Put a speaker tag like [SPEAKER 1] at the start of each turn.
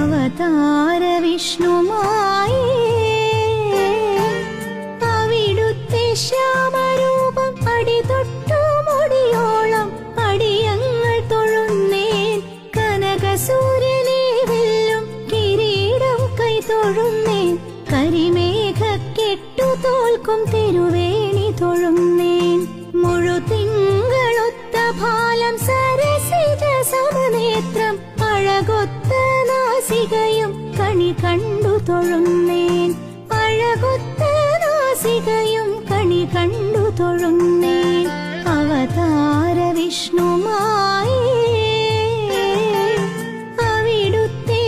[SPEAKER 1] അവതാര വിഷ്ണുമായി അവിടുത്തെ ശ്യാമരൂപം അടിതൊട്ടു മുടിയോളം അടിയങ്ങൾ തൊഴുന്നേൻ. കനകസൂര്യനെ വെല്ലും കിരീടം കൈ തൊഴുന്നേൻ. കരിമേഘക്കെട്ടു തോൽക്കും തിരുവേണി തൊഴുന്നേൻ. മുഴുതിങ്കളൊത്ത ഭാലം സരസിജ സമനേത്രം അഴകൊത്ത നാസികയും കണി കണ്ടു തൊഴുന്നേൻ. അഴകൊത്ത നാസികയും കണി കണ്ടു തൊഴുന്നേൻ. അവതാര വിഷ്ണുമായി അവിടുത്തെ